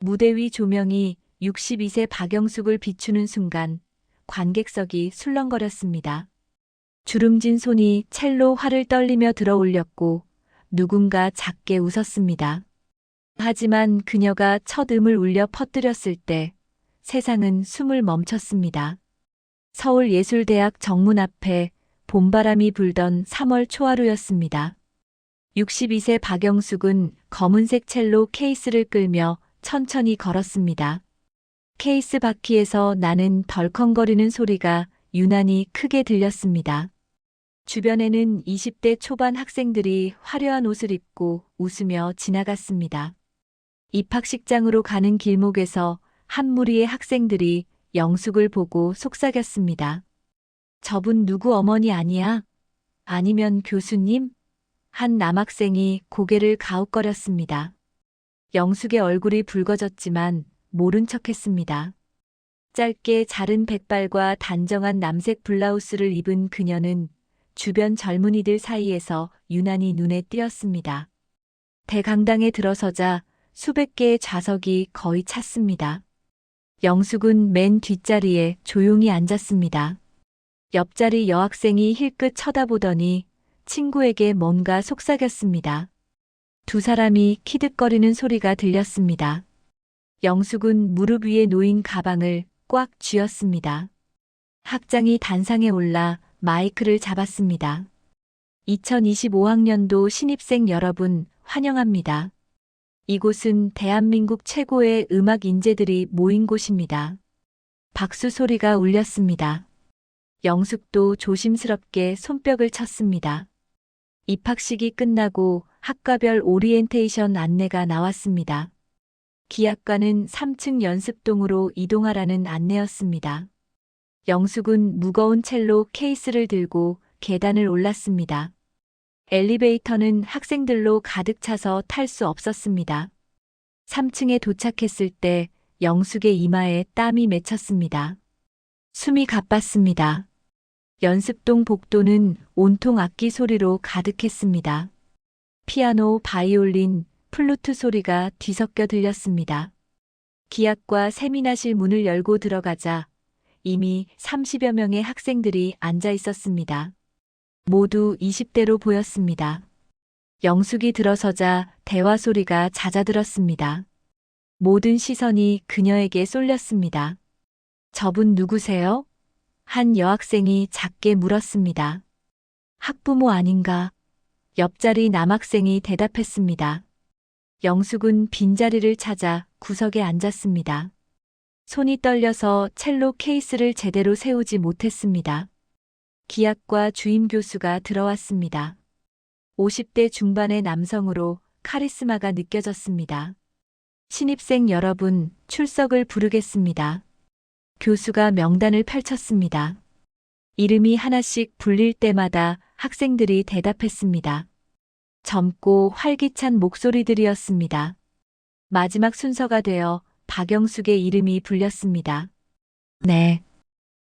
무대 위 조명이 62세 박영숙을 비추는 순간 관객석이 술렁거렸습니다. 주름진 손이 첼로 활을 떨리며 들어 올렸고 누군가 작게 웃었습니다. 하지만 그녀가 첫 음을 울려 퍼뜨렸을 때 세상은 숨을 멈췄습니다. 서울예술대학 정문 앞에 봄바람이 불던 3월 초하루였습니다. 62세 박영숙은 검은색 첼로 케이스를 끌며 천천히 걸었습니다. 케이스 바퀴에서 나는 덜컹거리는 소리가 유난히 크게 들렸습니다. 주변에는 20대 초반 학생들이 화려한 옷을 입고 웃으며 지나갔습니다. 입학식장으로 가는 길목에서 한 무리의 학생들이 영숙을 보고 속삭였습니다. 저분 누구 어머니 아니야? 아니면 교수님? 한 남학생이 고개를 가웃거렸습니다. 영숙의 얼굴이 붉어졌지만 모른 척했습니다. 짧게 자른 백발과 단정한 남색 블라우스를 입은 그녀는 주변 젊은이들 사이에서 유난히 눈에 띄었습니다. 대강당에 들어서자 수백 개의 좌석이 거의 찼습니다. 영숙은 맨 뒷자리에 조용히 앉았습니다. 옆자리 여학생이 힐끗 쳐다보더니 친구에게 뭔가 속삭였습니다. 두 사람이 키득거리는 소리가 들렸습니다. 영숙은 무릎 위에 놓인 가방을 꽉 쥐었습니다. 학장이 단상에 올라 마이크를 잡았습니다. 2025학년도 신입생 여러분 환영합니다. 이곳은 대한민국 최고의 음악 인재들이 모인 곳입니다. 박수 소리가 울렸습니다. 영숙도 조심스럽게 손뼉을 쳤습니다. 입학식이 끝나고 학과별 오리엔테이션 안내가 나왔습니다. 기악과는 3층 연습동으로 이동하라는 안내였습니다. 영숙은 무거운 첼로 케이스를 들고 계단을 올랐습니다. 엘리베이터는 학생들로 가득 차서 탈 수 없었습니다. 3층에 도착했을 때 영숙의 이마에 땀이 맺혔습니다. 숨이 가빴습니다. 연습동 복도는 온통 악기 소리로 가득했습니다. 피아노, 바이올린, 플루트 소리가 뒤섞여 들렸습니다. 기악과 세미나실 문을 열고 들어가자 이미 30여 명의 학생들이 앉아 있었습니다. 모두 20대로 보였습니다. 영숙이 들어서자 대화 소리가 잦아들었습니다. 모든 시선이 그녀에게 쏠렸습니다. 저분 누구세요? 한 여학생이 작게 물었습니다. 학부모 아닌가? 옆자리 남학생이 대답했습니다. 영숙은 빈자리를 찾아 구석에 앉았습니다. 손이 떨려서 첼로 케이스를 제대로 세우지 못했습니다. 기악과 주임 교수가 들어왔습니다. 50대 중반의 남성으로 카리스마가 느껴졌습니다. 신입생 여러분, 출석을 부르겠습니다. 교수가 명단을 펼쳤습니다. 이름이 하나씩 불릴 때마다 학생들이 대답했습니다. 젊고 활기찬 목소리들이었습니다. 마지막 순서가 되어 박영숙의 이름이 불렸습니다. 네.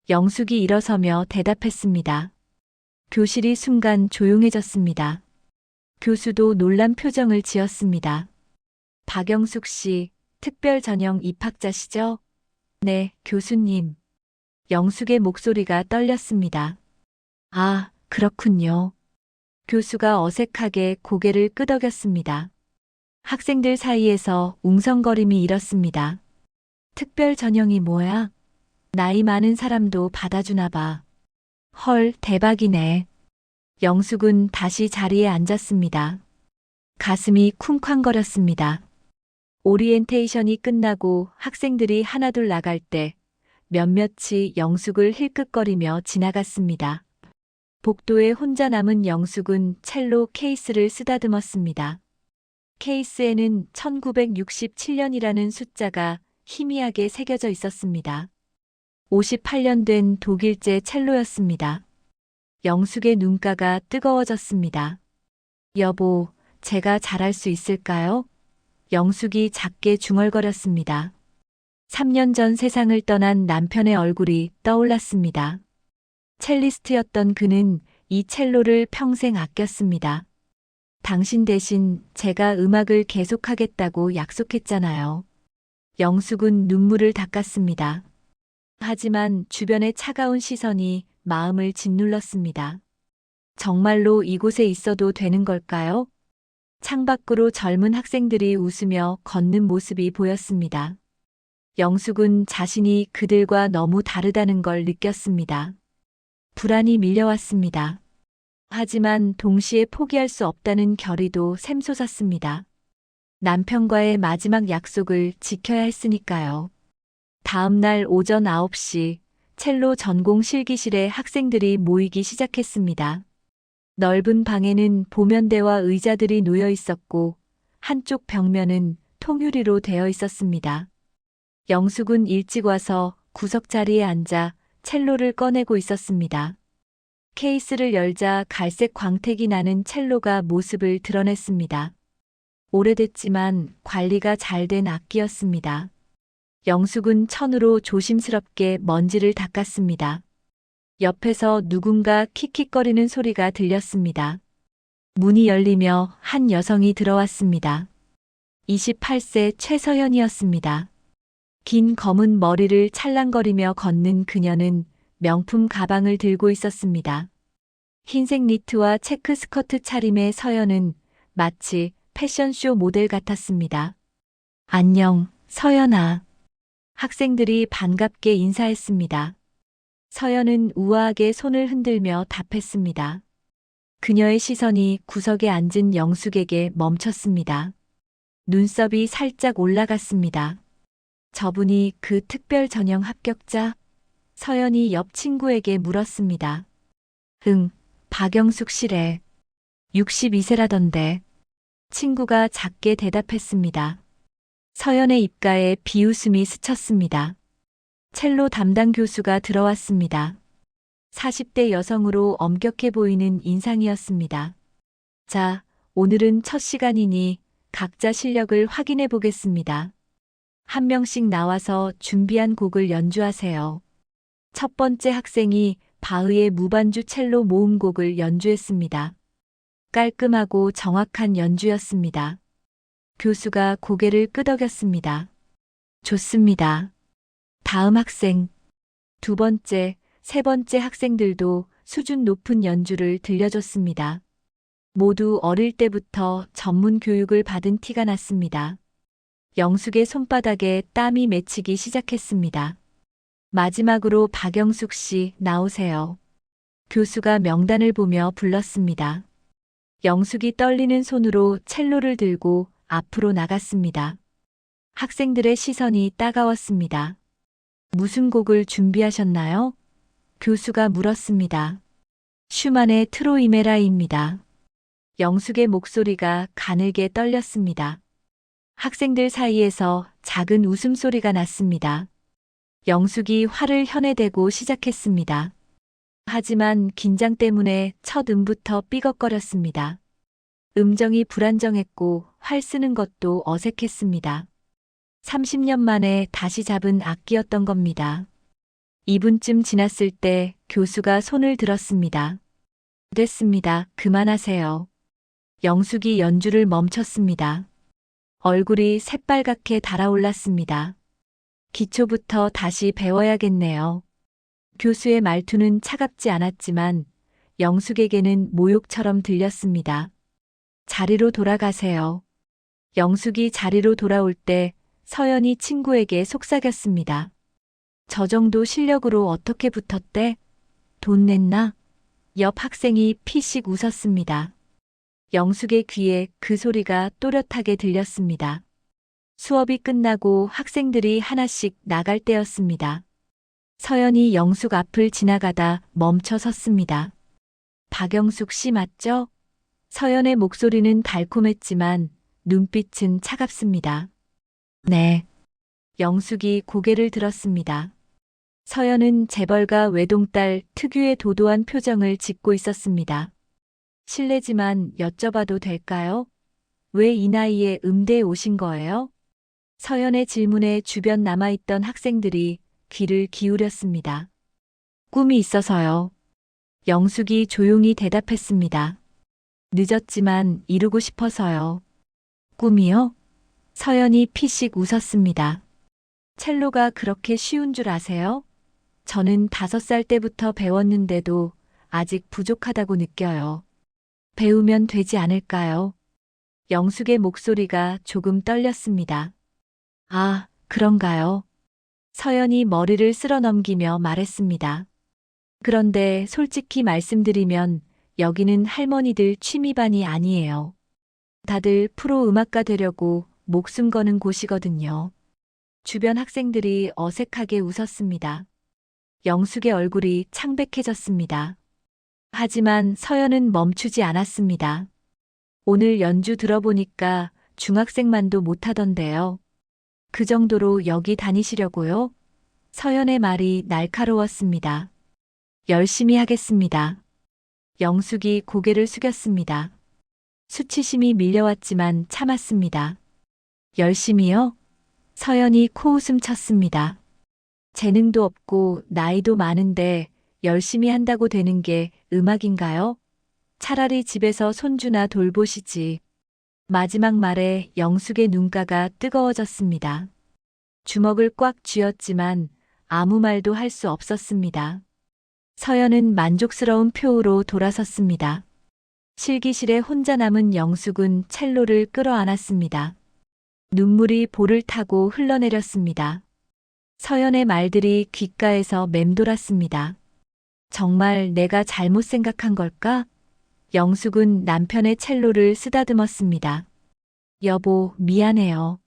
영숙이 일어서며 대답했습니다. 교실이 순간 조용해졌습니다. 교수도 놀란 표정을 지었습니다. 박영숙 씨, 특별 전형 입학자시죠? 네, 교수님. 영숙의 목소리가 떨렸습니다. 아, 그렇군요. 교수가 어색하게 고개를 끄덕였습니다. 학생들 사이에서 웅성거림이 일었습니다. 특별 전형이 뭐야? 나이 많은 사람도 받아주나 봐. 헐, 대박이네. 영숙은 다시 자리에 앉았습니다. 가슴이 쿵쾅거렸습니다. 오리엔테이션이 끝나고 학생들이 하나둘 나갈 때 몇몇이 영숙을 힐끗거리며 지나갔습니다. 복도에 혼자 남은 영숙은 첼로 케이스를 쓰다듬었습니다. 케이스에는 1967년이라는 숫자가 희미하게 새겨져 있었습니다. 58년 된 독일제 첼로였습니다. 영숙의 눈가가 뜨거워졌습니다. 여보, 제가 잘할 수 있을까요? 영숙이 작게 중얼거렸습니다. 3년 전 세상을 떠난 남편의 얼굴이 떠올랐습니다. 첼리스트였던 그는 이 첼로를 평생 아꼈습니다. 당신 대신 제가 음악을 계속하겠다고 약속했잖아요. 영숙은 눈물을 닦았습니다. 하지만 주변의 차가운 시선이 마음을 짓눌렀습니다. 정말로 이곳에 있어도 되는 걸까요? 창밖으로 젊은 학생들이 웃으며 걷는 모습이 보였습니다. 영숙은 자신이 그들과 너무 다르다는 걸 느꼈습니다. 불안이 밀려왔습니다. 하지만 동시에 포기할 수 없다는 결의도 샘솟았습니다. 남편과의 마지막 약속을 지켜야 했으니까요. 다음 날 오전 9시 첼로 전공 실기실에 학생들이 모이기 시작했습니다. 넓은 방에는 보면대와 의자들이 놓여 있었고 한쪽 벽면은 통유리로 되어 있었습니다. 영숙은 일찍 와서 구석 자리에 앉아 첼로를 꺼내고 있었습니다. 케이스를 열자 갈색 광택이 나는 첼로가 모습을 드러냈습니다. 오래됐지만 관리가 잘 된 악기였습니다. 영숙은 천으로 조심스럽게 먼지를 닦았습니다. 옆에서 누군가 킥킥거리는 소리가 들렸습니다. 문이 열리며 한 여성이 들어왔습니다. 28세 최서연이었습니다. 긴 검은 머리를 찰랑거리며 걷는 그녀는 명품 가방을 들고 있었습니다. 흰색 니트와 체크 스커트 차림의 서연은 마치 패션쇼 모델 같았습니다. 안녕, 서연아. 학생들이 반갑게 인사했습니다. 서연은 우아하게 손을 흔들며 답했습니다. 그녀의 시선이 구석에 앉은 영숙에게 멈췄습니다. 눈썹이 살짝 올라갔습니다. 저분이 그 특별 전형 합격자? 서연이 옆 친구에게 물었습니다. 응, 박영숙 씨래. 62세라던데. 친구가 작게 대답했습니다. 서연의 입가에 비웃음이 스쳤습니다. 첼로 담당 교수가 들어왔습니다. 40대 여성으로 엄격해 보이는 인상이었습니다. 자, 오늘은 첫 시간이니 각자 실력을 확인해 보겠습니다. 한 명씩 나와서 준비한 곡을 연주하세요. 첫 번째 학생이 바흐의 무반주 첼로 모음곡을 연주했습니다. 깔끔하고 정확한 연주였습니다. 교수가 고개를 끄덕였습니다. 좋습니다. 다음 학생. 두 번째, 세 번째 학생들도 수준 높은 연주를 들려줬습니다. 모두 어릴 때부터 전문 교육을 받은 티가 났습니다. 영숙의 손바닥에 땀이 맺히기 시작했습니다. 마지막으로 박영숙 씨 나오세요. 교수가 명단을 보며 불렀습니다. 영숙이 떨리는 손으로 첼로를 들고 앞으로 나갔습니다. 학생들의 시선이 따가웠습니다. 무슨 곡을 준비하셨나요? 교수가 물었습니다. 슈만의 트로이메라이입니다. 영숙의 목소리가 가늘게 떨렸습니다. 학생들 사이에서 작은 웃음소리가 났습니다. 영숙이 활을 현에대고 시작했습니다. 하지만 긴장 때문에 첫 음부터 삐걱거렸습니다. 음정이 불안정했고 활 쓰는 것도 어색했습니다. 30년 만에 다시 잡은 악기였던 겁니다. 2분쯤 지났을 때 교수가 손을 들었습니다. 됐습니다. 그만하세요. 영숙이 연주를 멈췄습니다. 얼굴이 새빨갛게 달아올랐습니다. 기초부터 다시 배워야겠네요. 교수의 말투는 차갑지 않았지만 영숙에게는 모욕처럼 들렸습니다. 자리로 돌아가세요. 영숙이 자리로 돌아올 때 서연이 친구에게 속삭였습니다. 저 정도 실력으로 어떻게 붙었대? 돈 냈나? 옆 학생이 피식 웃었습니다. 영숙의 귀에 그 소리가 또렷하게 들렸습니다. 수업이 끝나고 학생들이 하나씩 나갈 때였습니다. 서연이 영숙 앞을 지나가다 멈춰 섰습니다. 박영숙 씨 맞죠? 서연의 목소리는 달콤했지만 눈빛은 차갑습니다. 네. 영숙이 고개를 들었습니다. 서연은 재벌가 외동딸 특유의 도도한 표정을 짓고 있었습니다. 실례지만 여쭤봐도 될까요? 왜 이 나이에 음대에 오신 거예요? 서연의 질문에 주변 남아있던 학생들이 귀를 기울였습니다. 꿈이 있어서요. 영숙이 조용히 대답했습니다. 늦었지만 이루고 싶어서요. 꿈이요? 서연이 피식 웃었습니다. 첼로가 그렇게 쉬운 줄 아세요? 저는 5살 때부터 배웠는데도 아직 부족하다고 느껴요. 배우면 되지 않을까요? 영숙의 목소리가 조금 떨렸습니다. 아, 그런가요? 서연이 머리를 쓸어 넘기며 말했습니다. 그런데 솔직히 말씀드리면 여기는 할머니들 취미반이 아니에요. 다들 프로 음악가 되려고 목숨 거는 곳이거든요. 주변 학생들이 어색하게 웃었습니다. 영숙의 얼굴이 창백해졌습니다. 하지만 서연은 멈추지 않았습니다. 오늘 연주 들어보니까 중학생만도 못하던데요. 그 정도로 여기 다니시려고요? 서연의 말이 날카로웠습니다. 열심히 하겠습니다. 영숙이 고개를 숙였습니다. 수치심이 밀려왔지만 참았습니다. 열심히요? 서연이 코웃음 쳤습니다. 재능도 없고 나이도 많은데 열심히 한다고 되는 게 음악인가요? 차라리 집에서 손주나 돌보시지. 마지막 말에 영숙의 눈가가 뜨거워졌습니다. 주먹을 꽉 쥐었지만 아무 말도 할 수 없었습니다. 서연은 만족스러운 표우로 돌아섰습니다. 실기실에 혼자 남은 영숙은 첼로를 끌어안았습니다. 눈물이 볼을 타고 흘러내렸습니다. 서연의 말들이 귓가에서 맴돌았습니다. 정말 내가 잘못 생각한 걸까? 영숙은 남편의 첼로를 쓰다듬었습니다. 여보, 미안해요.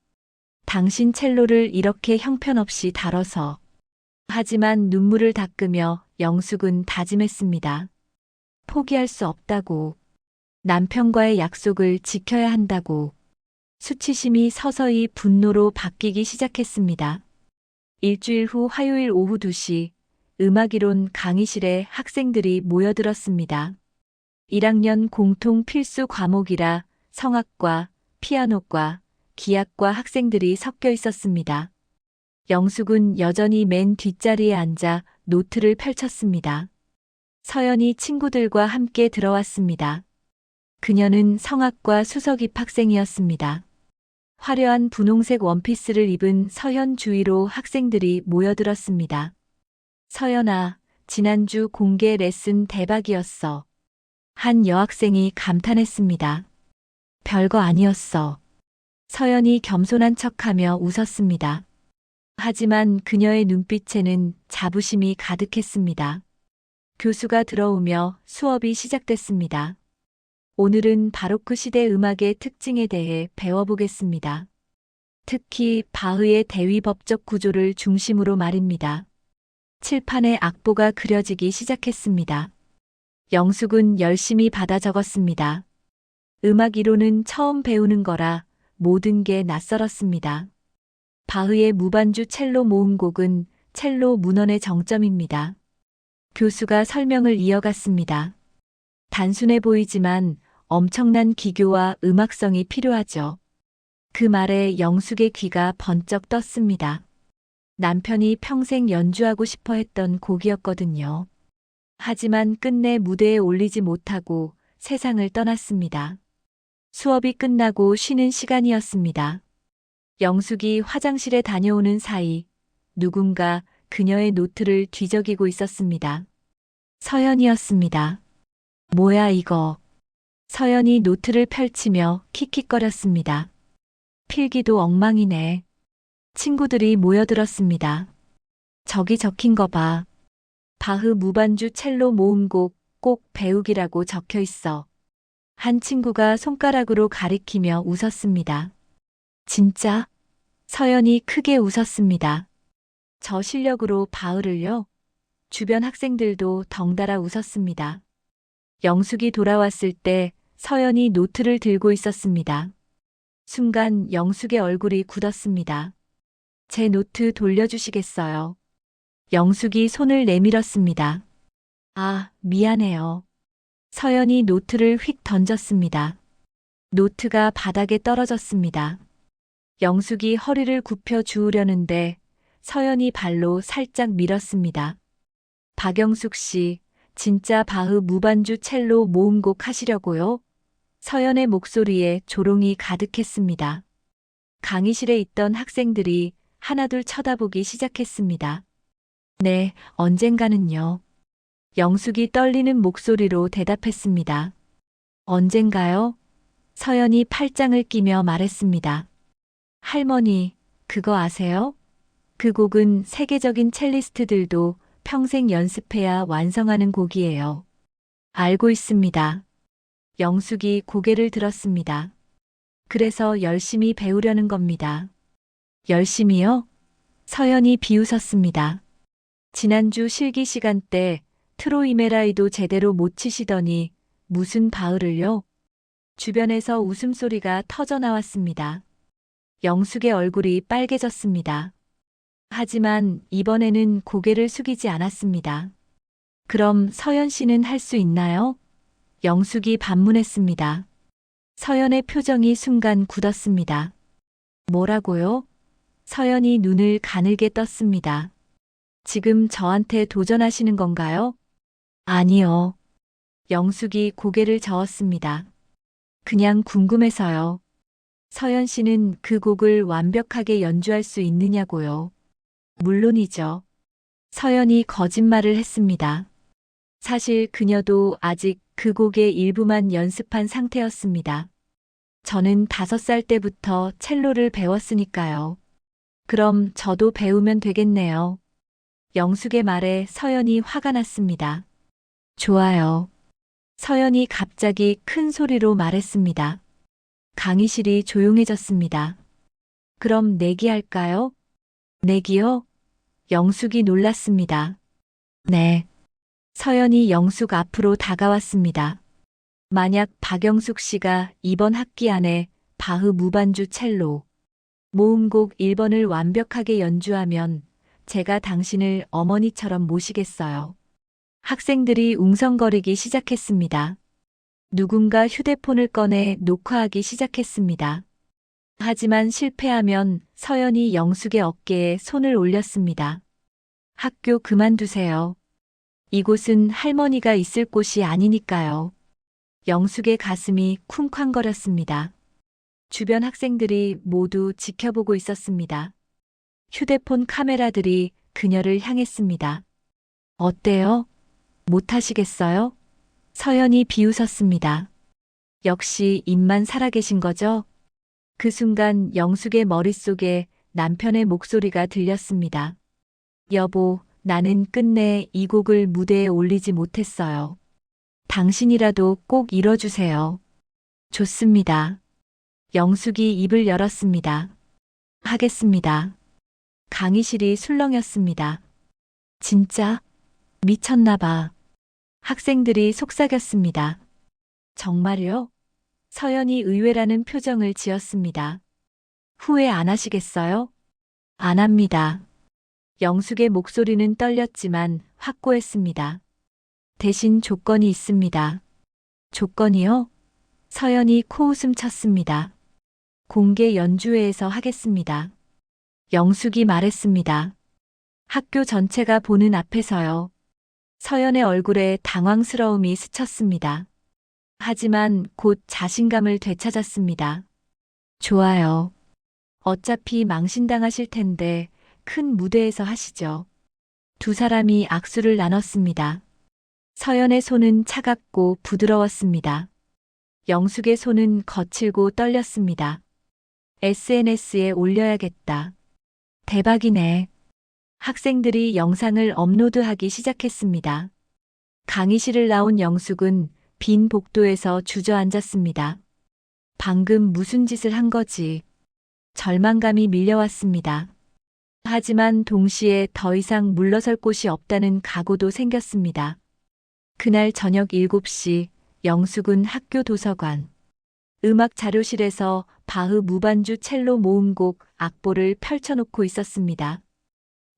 당신 첼로를 이렇게 형편없이 다뤄서. 하지만 눈물을 닦으며 영숙은 다짐했습니다. 포기할 수 없다고. 남편과의 약속을 지켜야 한다고. 수치심이 서서히 분노로 바뀌기 시작했습니다. 일주일 후 화요일 오후 2시 음악이론 강의실에 학생들이 모여들었습니다. 1학년 공통 필수 과목이라 성악과, 피아노과, 기악과 학생들이 섞여 있었습니다. 영숙은 여전히 맨 뒷자리에 앉아 노트를 펼쳤습니다. 서연이 친구들과 함께 들어왔습니다. 그녀는 성악과 수석 입학생이었습니다. 화려한 분홍색 원피스를 입은 서연 주위로 학생들이 모여들었습니다. 서연아, 지난주 공개 레슨 대박이었어. 한 여학생이 감탄했습니다. 별거 아니었어. 서연이 겸손한 척하며 웃었습니다. 하지만 그녀의 눈빛에는 자부심이 가득했습니다. 교수가 들어오며 수업이 시작됐습니다. 오늘은 바로크 시대 음악의 특징에 대해 배워보겠습니다. 특히 바흐의 대위법적 구조를 중심으로 말입니다. 칠판에 악보가 그려지기 시작했습니다. 영숙은 열심히 받아 적었습니다. 음악 이론은 처음 배우는 거라 모든 게 낯설었습니다. 바흐의 무반주 첼로 모음곡은 첼로 문헌의 정점입니다. 교수가 설명을 이어갔습니다. 단순해 보이지만 엄청난 기교와 음악성이 필요하죠. 그 말에 영숙의 귀가 번쩍 떴습니다. 남편이 평생 연주하고 싶어 했던 곡이었거든요. 하지만 끝내 무대에 올리지 못하고 세상을 떠났습니다. 수업이 끝나고 쉬는 시간이었습니다. 영숙이 화장실에 다녀오는 사이 누군가 그녀의 노트를 뒤적이고 있었습니다. 서연이었습니다. 뭐야 이거. 서연이 노트를 펼치며 킥킥거렸습니다. 필기도 엉망이네. 친구들이 모여들었습니다. 저기 적힌 거 봐. 바흐 무반주 첼로 모음곡 꼭 배우기라고 적혀 있어. 한 친구가 손가락으로 가리키며 웃었습니다. 진짜? 서연이 크게 웃었습니다. 저 실력으로 바흐를요? 주변 학생들도 덩달아 웃었습니다. 영숙이 돌아왔을 때 서연이 노트를 들고 있었습니다. 순간 영숙의 얼굴이 굳었습니다. 제 노트 돌려주시겠어요? 영숙이 손을 내밀었습니다. 아, 미안해요. 서연이 노트를 휙 던졌습니다. 노트가 바닥에 떨어졌습니다. 영숙이 허리를 굽혀 주우려는데 서연이 발로 살짝 밀었습니다. 박영숙 씨, 진짜 바흐 무반주 첼로 모음곡 하시려고요? 서연의 목소리에 조롱이 가득했습니다. 강의실에 있던 학생들이 하나둘 쳐다보기 시작했습니다. 네, 언젠가는요. 영숙이 떨리는 목소리로 대답했습니다. 언젠가요? 서연이 팔짱을 끼며 말했습니다. 할머니, 그거 아세요? 그 곡은 세계적인 첼리스트들도 평생 연습해야 완성하는 곡이에요. 알고 있습니다. 영숙이 고개를 들었습니다. 그래서 열심히 배우려는 겁니다. 열심히요? 서연이 비웃었습니다. 지난주 실기 시간 때 트로이메라이도 제대로 못 치시더니 무슨 바울을요? 주변에서 웃음소리가 터져 나왔습니다. 영숙의 얼굴이 빨개졌습니다. 하지만 이번에는 고개를 숙이지 않았습니다. 그럼 서연 씨는 할 수 있나요? 영숙이 반문했습니다. 서연의 표정이 순간 굳었습니다. 뭐라고요? 서연이 눈을 가늘게 떴습니다. 지금 저한테 도전하시는 건가요? 아니요. 영숙이 고개를 저었습니다. 그냥 궁금해서요. 서연 씨는 그 곡을 완벽하게 연주할 수 있느냐고요. 물론이죠. 서연이 거짓말을 했습니다. 사실 그녀도 아직 그 곡의 일부만 연습한 상태였습니다. 저는 5살 때부터 첼로를 배웠으니까요. 그럼 저도 배우면 되겠네요. 영숙의 말에 서연이 화가 났습니다. 좋아요. 서연이 갑자기 큰 소리로 말했습니다. 강의실이 조용해졌습니다. 그럼 내기할까요? 내기요? 영숙이 놀랐습니다. 네. 서연이 영숙 앞으로 다가왔습니다. 만약 박영숙 씨가 이번 학기 안에 바흐 무반주 첼로 모음곡 1번을 완벽하게 연주하면 제가 당신을 어머니처럼 모시겠어요. 학생들이 웅성거리기 시작했습니다. 누군가 휴대폰을 꺼내 녹화하기 시작했습니다. 하지만 실패하면 서연이 영숙의 어깨에 손을 올렸습니다. 학교 그만두세요. 이곳은 할머니가 있을 곳이 아니니까요. 영숙의 가슴이 쿵쾅거렸습니다. 주변 학생들이 모두 지켜보고 있었습니다. 휴대폰 카메라들이 그녀를 향했습니다. 어때요? 못하시겠어요? 서연이 비웃었습니다. 역시 입만 살아계신 거죠? 그 순간 영숙의 머릿속에 남편의 목소리가 들렸습니다. 여보, 나는 끝내 이 곡을 무대에 올리지 못했어요. 당신이라도 꼭 이뤄주세요. 좋습니다. 영숙이 입을 열었습니다. 하겠습니다. 강의실이 술렁였습니다. 진짜? 미쳤나 봐. 학생들이 속삭였습니다. 정말요? 서연이 의외라는 표정을 지었습니다. 후회 안 하시겠어요? 안 합니다. 영숙의 목소리는 떨렸지만 확고했습니다. 대신 조건이 있습니다. 조건이요? 서연이 코웃음 쳤습니다. 공개 연주회에서 하겠습니다. 영숙이 말했습니다. 학교 전체가 보는 앞에서요. 서연의 얼굴에 당황스러움이 스쳤습니다. 하지만 곧 자신감을 되찾았습니다. 좋아요. 어차피 망신당하실 텐데 큰 무대에서 하시죠. 두 사람이 악수를 나눴습니다. 서연의 손은 차갑고 부드러웠습니다. 영숙의 손은 거칠고 떨렸습니다. SNS에 올려야겠다. 대박이네. 학생들이 영상을 업로드하기 시작했습니다. 강의실을 나온 영숙은 빈 복도에서 주저앉았습니다. 방금 무슨 짓을 한 거지? 절망감이 밀려왔습니다. 하지만 동시에 더 이상 물러설 곳이 없다는 각오도 생겼습니다. 그날 저녁 7시 영숙은 학교 도서관 음악 자료실에서 바흐 무반주 첼로 모음곡 악보를 펼쳐놓고 있었습니다.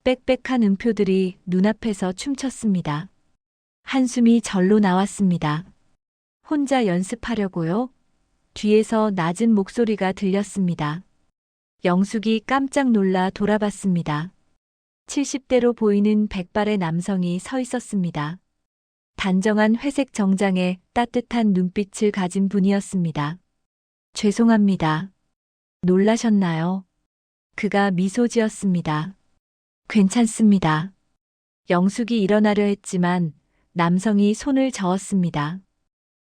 빽빽한 음표들이 눈앞에서 춤췄습니다. 한숨이 절로 나왔습니다. 혼자 연습하려고요? 뒤에서 낮은 목소리가 들렸습니다. 영숙이 깜짝 놀라 돌아봤습니다. 70대로 보이는 백발의 남성이 서 있었습니다. 단정한 회색 정장에 따뜻한 눈빛을 가진 분이었습니다. 죄송합니다. 놀라셨나요? 그가 미소 지었습니다. 괜찮습니다. 영숙이 일어나려 했지만 남성이 손을 저었습니다.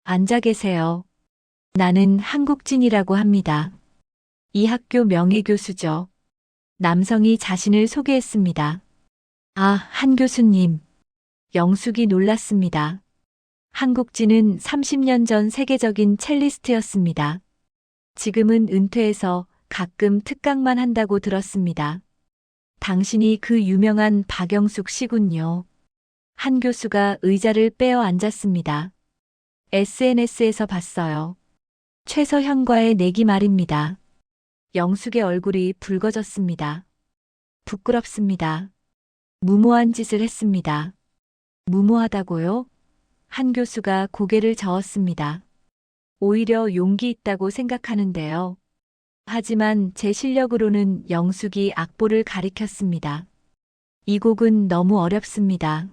앉아 계세요. 나는 한국진이라고 합니다. 이 학교 명예교수죠. 남성이 자신을 소개했습니다. 아, 한 교수님. 영숙이 놀랐습니다. 한국진은 30년 전 세계적인 첼리스트였습니다. 지금은 은퇴해서 가끔 특강만 한다고 들었습니다. 당신이 그 유명한 박영숙 씨군요. 한 교수가 의자를 빼어 앉았습니다. SNS에서 봤어요. 최서현과의 내기 말입니다. 영숙의 얼굴이 붉어졌습니다. 부끄럽습니다. 무모한 짓을 했습니다. 무모하다고요? 한 교수가 고개를 저었습니다. 오히려 용기 있다고 생각하는데요. 하지만 제 실력으로는 영숙이 악보를 가리켰습니다. 이 곡은 너무 어렵습니다.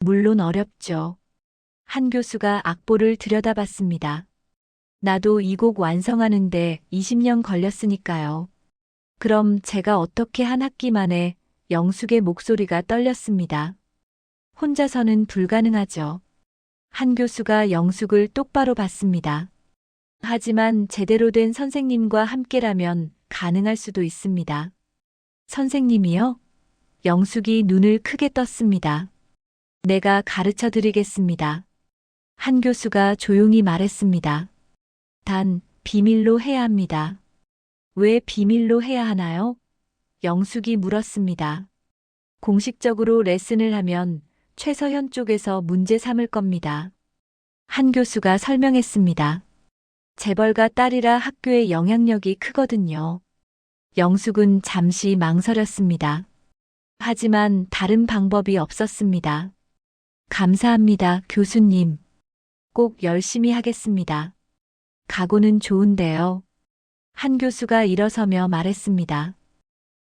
물론 어렵죠. 한 교수가 악보를 들여다봤습니다. 나도 이 곡 완성하는데 20년 걸렸으니까요. 그럼 제가 어떻게 한 학기 만에 영숙의 목소리가 떨렸습니다. 혼자서는 불가능하죠. 한 교수가 영숙을 똑바로 봤습니다. 하지만 제대로 된 선생님과 함께라면 가능할 수도 있습니다. 선생님이요? 영숙이 눈을 크게 떴습니다. 내가 가르쳐 드리겠습니다. 한 교수가 조용히 말했습니다. 단, 비밀로 해야 합니다. 왜 비밀로 해야 하나요? 영숙이 물었습니다. 공식적으로 레슨을 하면 최서현 쪽에서 문제 삼을 겁니다. 한 교수가 설명했습니다. 재벌가 딸이라 학교의 영향력이 크거든요. 영숙은 잠시 망설였습니다. 하지만 다른 방법이 없었습니다. 감사합니다, 교수님. 꼭 열심히 하겠습니다. 각오는 좋은데요. 한 교수가 일어서며 말했습니다.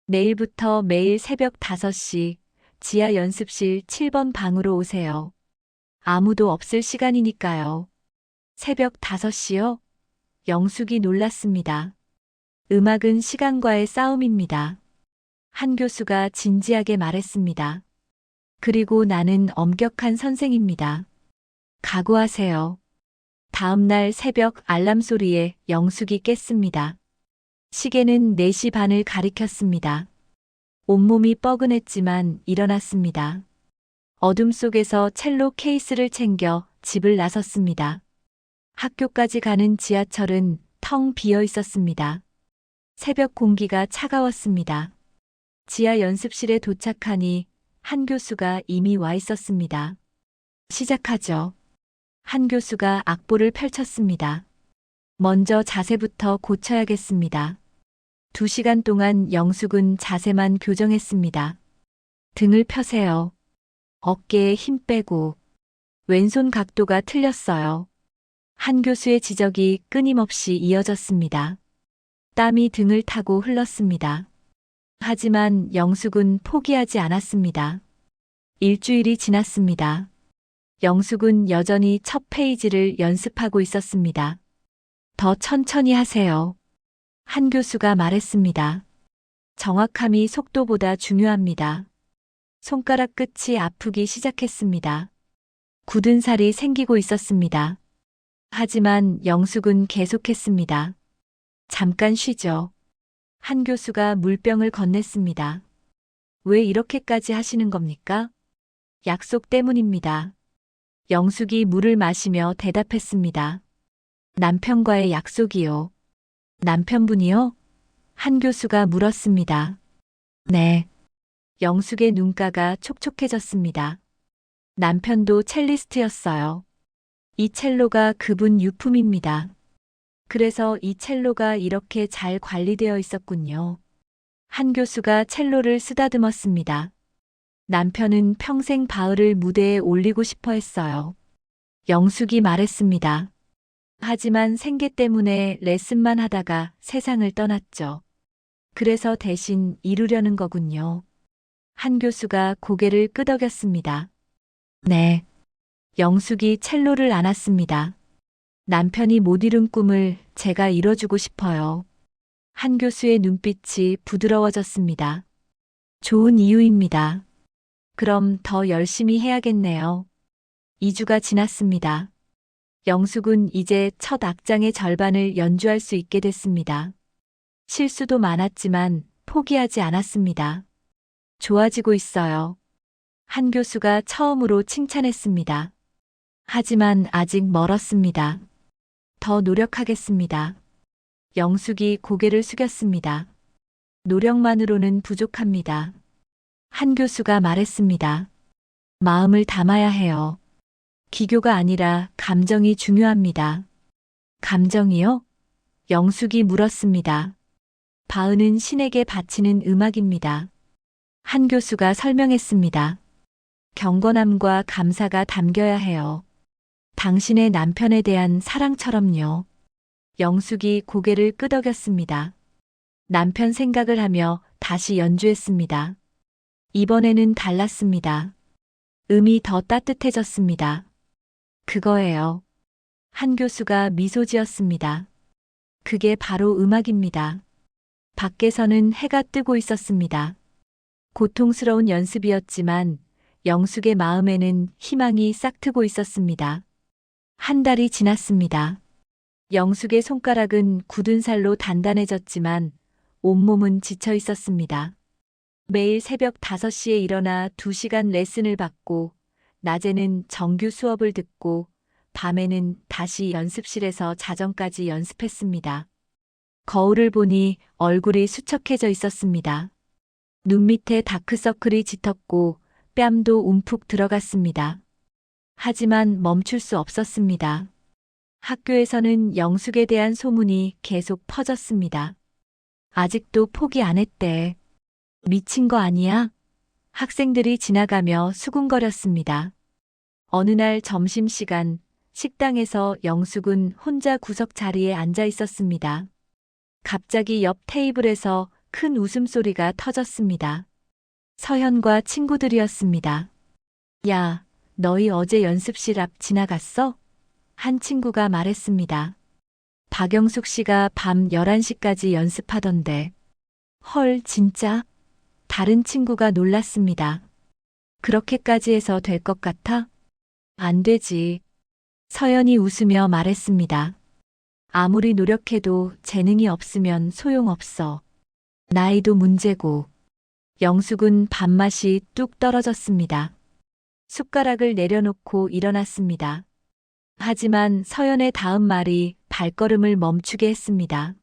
내일부터 매일 새벽 5시 지하 연습실 7번 방으로 오세요. 아무도 없을 시간이니까요. 새벽 5시요? 영숙이 놀랐습니다. 음악은 시간과의 싸움입니다. 한 교수가 진지하게 말했습니다. 그리고 나는 엄격한 선생입니다. 각오하세요. 다음 날 새벽 알람 소리에 영숙이 깼습니다. 시계는 4시 반을 가리켰습니다. 온몸이 뻐근했지만 일어났습니다. 어둠 속에서 첼로 케이스를 챙겨 집을 나섰습니다. 학교까지 가는 지하철은 텅 비어 있었습니다. 새벽 공기가 차가웠습니다. 지하 연습실에 도착하니 한 교수가 이미 와 있었습니다. 시작하죠. 한 교수가 악보를 펼쳤습니다. 먼저 자세부터 고쳐야겠습니다. 2시간 동안 영숙은 자세만 교정했습니다. 등을 펴세요. 어깨에 힘 빼고. 왼손 각도가 틀렸어요. 한 교수의 지적이 끊임없이 이어졌습니다. 땀이 등을 타고 흘렀습니다. 하지만 영숙은 포기하지 않았습니다. 일주일이 지났습니다. 영숙은 여전히 첫 페이지를 연습하고 있었습니다. 더 천천히 하세요. 한 교수가 말했습니다. 정확함이 속도보다 중요합니다. 손가락 끝이 아프기 시작했습니다. 굳은 살이 생기고 있었습니다. 하지만 영숙은 계속했습니다. 잠깐 쉬죠. 한 교수가 물병을 건넸습니다. 왜 이렇게까지 하시는 겁니까? 약속 때문입니다. 영숙이 물을 마시며 대답했습니다. 남편과의 약속이요. 남편분이요? 한 교수가 물었습니다. 네. 영숙의 눈가가 촉촉해졌습니다. 남편도 첼리스트였어요. 이 첼로가 그분 유품입니다. 그래서 이 첼로가 이렇게 잘 관리되어 있었군요. 한 교수가 첼로를 쓰다듬었습니다. 남편은 평생 바울을 무대에 올리고 싶어 했어요. 영숙이 말했습니다. 하지만 생계 때문에 레슨만 하다가 세상을 떠났죠. 그래서 대신 이루려는 거군요. 한 교수가 고개를 끄덕였습니다. 네. 영숙이 첼로를 안았습니다. 남편이 못 이룬 꿈을 제가 이뤄주고 싶어요. 한 교수의 눈빛이 부드러워졌습니다. 좋은 이유입니다. 그럼 더 열심히 해야겠네요. 2주가 지났습니다. 영숙은 이제 첫 악장의 절반을 연주할 수 있게 됐습니다. 실수도 많았지만 포기하지 않았습니다. 좋아지고 있어요. 한 교수가 처음으로 칭찬했습니다. 하지만 아직 멀었습니다. 더 노력하겠습니다. 영숙이 고개를 숙였습니다. 노력만으로는 부족합니다. 한 교수가 말했습니다. 마음을 담아야 해요. 기교가 아니라 감정이 중요합니다. 감정이요? 영숙이 물었습니다. 바흐는 신에게 바치는 음악입니다. 한 교수가 설명했습니다. 경건함과 감사가 담겨야 해요. 당신의 남편에 대한 사랑처럼요. 영숙이 고개를 끄덕였습니다. 남편 생각을 하며 다시 연주했습니다. 이번에는 달랐습니다. 음이 더 따뜻해졌습니다. 그거예요. 한 교수가 미소 지었습니다. 그게 바로 음악입니다. 밖에서는 해가 뜨고 있었습니다. 고통스러운 연습이었지만 영숙의 마음에는 희망이 싹트고 있었습니다. 한 달이 지났습니다. 영숙의 손가락은 굳은 살로 단단해졌지만 온몸은 지쳐 있었습니다. 매일 새벽 5시에 일어나 2시간 레슨을 받고 낮에는 정규 수업을 듣고 밤에는 다시 연습실에서 자정까지 연습했습니다. 거울을 보니 얼굴이 수척해져 있었습니다. 눈 밑에 다크서클이 짙었고 뺨도 움푹 들어갔습니다. 하지만 멈출 수 없었습니다. 학교에서는 영숙에 대한 소문이 계속 퍼졌습니다. 아직도 포기 안 했대. 미친 거 아니야? 학생들이 지나가며 수군거렸습니다. 어느 날 점심시간 식당에서 영숙은 혼자 구석 자리에 앉아 있었습니다. 갑자기 옆 테이블에서 큰 웃음소리가 터졌습니다. 서현과 친구들이었습니다. 야, 너희 어제 연습실 앞 지나갔어? 한 친구가 말했습니다. 박영숙 씨가 밤 11시까지 연습하던데. 헐, 진짜? 다른 친구가 놀랐습니다. 그렇게까지 해서 될 것 같아? 안 되지. 서연이 웃으며 말했습니다. 아무리 노력해도 재능이 없으면 소용없어. 나이도 문제고. 영숙은 밥맛이 뚝 떨어졌습니다. 숟가락을 내려놓고 일어났습니다. 하지만 서연의 다음 말이 발걸음을 멈추게 했습니다.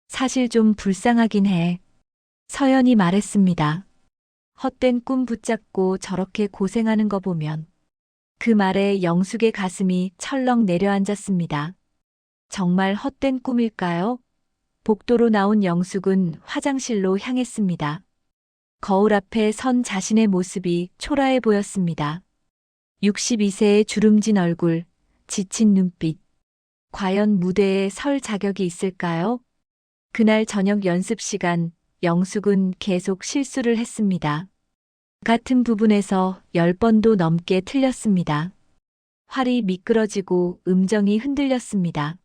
사실 좀 불쌍하긴 해. 서연이 말했습니다. 헛된 꿈 붙잡고 저렇게 고생하는 거 보면. 그 말에 영숙의 가슴이 철렁 내려앉았습니다. 정말 헛된 꿈일까요? 복도로 나온 영숙은 화장실로 향했습니다. 거울 앞에 선 자신의 모습이 초라해 보였습니다. 62세의 주름진 얼굴, 지친 눈빛. 과연 무대에 설 자격이 있을까요? 그날 저녁 연습 시간, 영숙은 계속 실수를 했습니다. 같은 부분에서 10번도 넘게 틀렸습니다. 활이 미끄러지고 음정이 흔들렸습니다.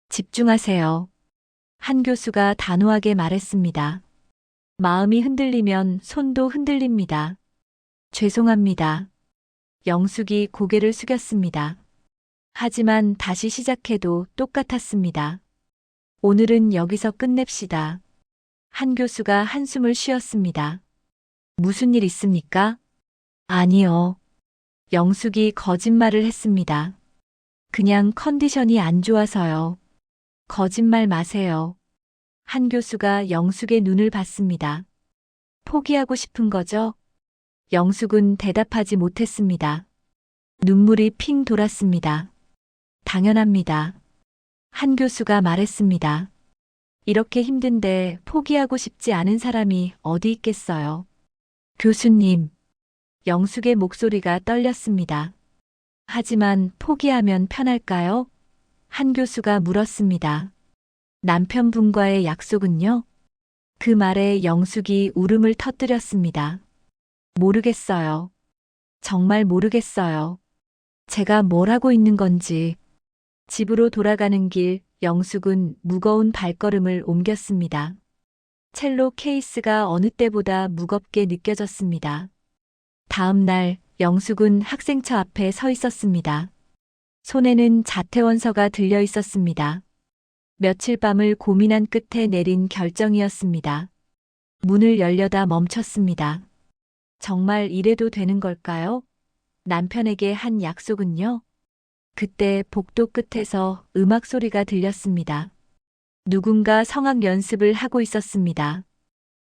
집중하세요. 한 교수가 단호하게 말했습니다. 마음이 흔들리면 손도 흔들립니다. 죄송합니다. 영숙이 고개를 숙였습니다. 하지만 다시 시작해도 똑같았습니다. 오늘은 여기서 끝냅시다. 한 교수가 한숨을 쉬었습니다. 무슨 일 있습니까? 아니요. 영숙이 거짓말을 했습니다. 그냥 컨디션이 안 좋아서요. 거짓말 마세요. 한 교수가 영숙의 눈을 봤습니다. 포기하고 싶은 거죠? 영숙은 대답하지 못했습니다. 눈물이 핑 돌았습니다. 당연합니다. 한 교수가 말했습니다. 이렇게 힘든데 포기하고 싶지 않은 사람이 어디 있겠어요. 교수님. 영숙의 목소리가 떨렸습니다. 하지만 포기하면 편할까요? 한 교수가 물었습니다. 남편분과의 약속은요? 그 말에 영숙이 울음을 터뜨렸습니다. 모르겠어요. 정말 모르겠어요. 제가 뭘 하고 있는 건지. 집으로 돌아가는 길 영숙은 무거운 발걸음을 옮겼습니다. 첼로 케이스가 어느 때보다 무겁게 느껴졌습니다. 다음 날 영숙은 학생처 앞에 서 있었습니다. 손에는 자퇴원서가 들려 있었습니다. 며칠 밤을 고민한 끝에 내린 결정이었습니다. 문을 열려다 멈췄습니다. 정말 이래도 되는 걸까요? 남편에게 한 약속은요? 그때 복도 끝에서 음악 소리가 들렸습니다. 누군가 성악 연습을 하고 있었습니다.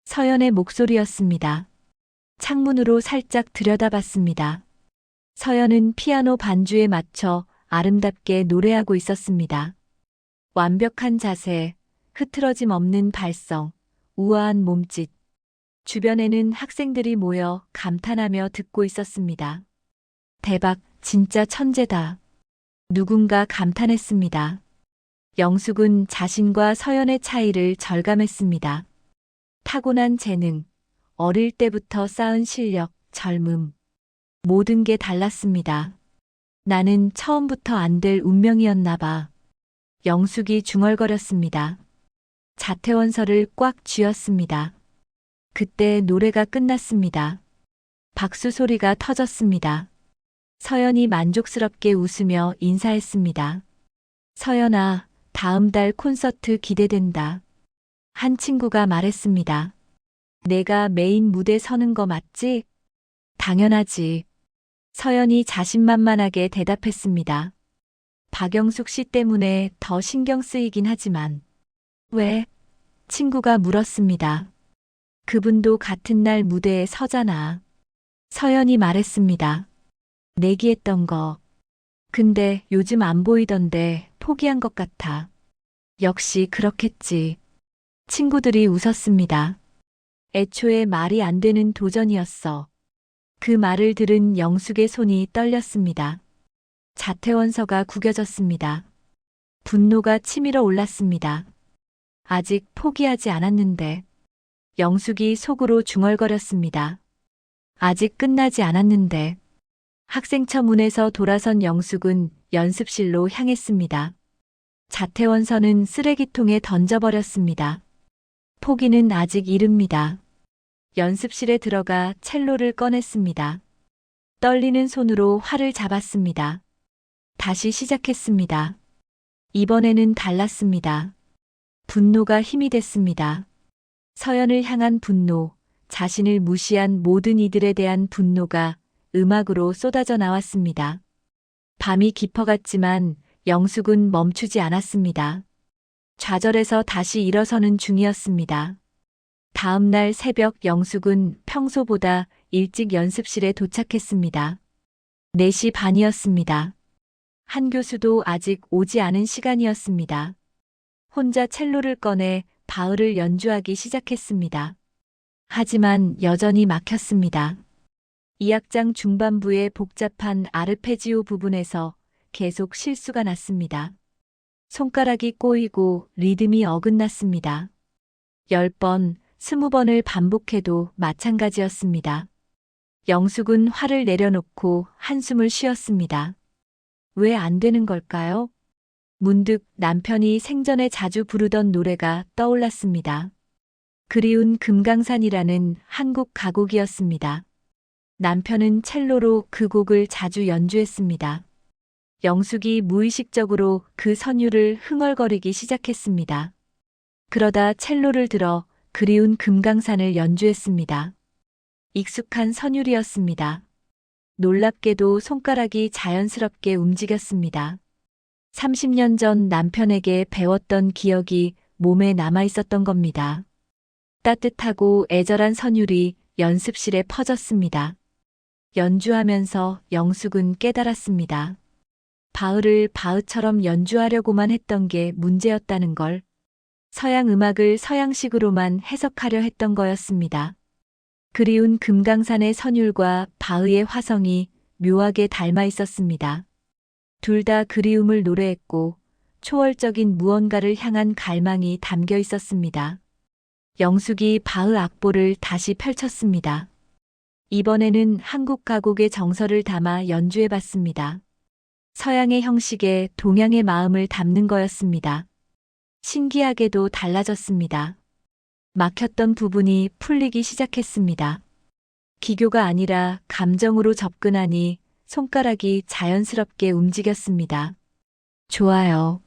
서연의 목소리였습니다. 창문으로 살짝 들여다봤습니다. 서연은 피아노 반주에 맞춰 아름답게 노래하고 있었습니다. 완벽한 자세, 흐트러짐 없는 발성, 우아한 몸짓. 주변에는 학생들이 모여 감탄하며 듣고 있었습니다. 대박, 진짜 천재다. 누군가 감탄했습니다. 영숙은 자신과 서연의 차이를 절감했습니다. 타고난 재능, 어릴 때부터 쌓은 실력, 젊음. 모든 게 달랐습니다. 나는 처음부터 안 될 운명이었나 봐. 영숙이 중얼거렸습니다. 자퇴원서를 꽉 쥐었습니다. 그때 노래가 끝났습니다. 박수 소리가 터졌습니다. 서연이 만족스럽게 웃으며 인사했습니다. 서연아, 다음 달 콘서트 기대된다. 한 친구가 말했습니다. 내가 메인 무대 서는 거 맞지? 당연하지. 서연이 자신만만하게 대답했습니다. 박영숙 씨 때문에 더 신경 쓰이긴 하지만. 왜? 친구가 물었습니다. 그분도 같은 날 무대에 서잖아. 서연이 말했습니다. 내기했던 거. 근데 요즘 안 보이던데 포기한 것 같아. 역시 그렇겠지. 친구들이 웃었습니다. 애초에 말이 안 되는 도전이었어. 그 말을 들은 영숙의 손이 떨렸습니다. 자퇴원서가 구겨졌습니다. 분노가 치밀어 올랐습니다. 아직 포기하지 않았는데. 영숙이 속으로 중얼거렸습니다. 아직 끝나지 않았는데. 학생처 문에서 돌아선 영숙은 연습실로 향했습니다. 자퇴원서는 쓰레기통에 던져버렸습니다. 포기는 아직 이릅니다. 연습실에 들어가 첼로를 꺼냈습니다. 떨리는 손으로 활을 잡았습니다. 다시 시작했습니다. 이번에는 달랐습니다. 분노가 힘이 됐습니다. 서연을 향한 분노, 자신을 무시한 모든 이들에 대한 분노가 음악으로 쏟아져 나왔습니다. 밤이 깊어갔지만 영숙은 멈추지 않았습니다. 좌절해서 다시 일어서는 중이었습니다. 다음 날 새벽 영숙은 평소보다 일찍 연습실에 도착했습니다. 4시 반이었습니다. 한 교수도 아직 오지 않은 시간이었습니다. 혼자 첼로를 꺼내 바흐를 연주하기 시작했습니다. 하지만 여전히 막혔습니다. 2악장 중반부의 복잡한 아르페지오 부분에서 계속 실수가 났습니다. 손가락이 꼬이고 리듬이 어긋났습니다. 10번, 20번을 반복해도 마찬가지였습니다. 영숙은 화를 내려놓고 한숨을 쉬었습니다. 왜 안 되는 걸까요? 문득 남편이 생전에 자주 부르던 노래가 떠올랐습니다. 그리운 금강산이라는 한국 가곡이었습니다. 남편은 첼로로 그 곡을 자주 연주했습니다. 영숙이 무의식적으로 그 선율을 흥얼거리기 시작했습니다. 그러다 첼로를 들어 그리운 금강산을 연주했습니다. 익숙한 선율이었습니다. 놀랍게도 손가락이 자연스럽게 움직였습니다. 30년 전 남편에게 배웠던 기억이 몸에 남아 있었던 겁니다. 따뜻하고 애절한 선율이 연습실에 퍼졌습니다. 연주하면서 영숙은 깨달았습니다. 바흐를 바흐처럼 연주하려고만 했던 게 문제였다는 걸. 서양 음악을 서양식으로만 해석하려 했던 거였습니다. 그리운 금강산의 선율과 바흐의 화성이 묘하게 닮아 있었습니다. 둘 다 그리움을 노래했고 초월적인 무언가를 향한 갈망이 담겨 있었습니다. 영숙이 바흐 악보를 다시 펼쳤습니다. 이번에는 한국 가곡의 정서를 담아 연주해봤습니다. 서양의 형식에 동양의 마음을 담는 거였습니다. 신기하게도 달라졌습니다. 막혔던 부분이 풀리기 시작했습니다. 기교가 아니라 감정으로 접근하니 손가락이 자연스럽게 움직였습니다. 좋아요.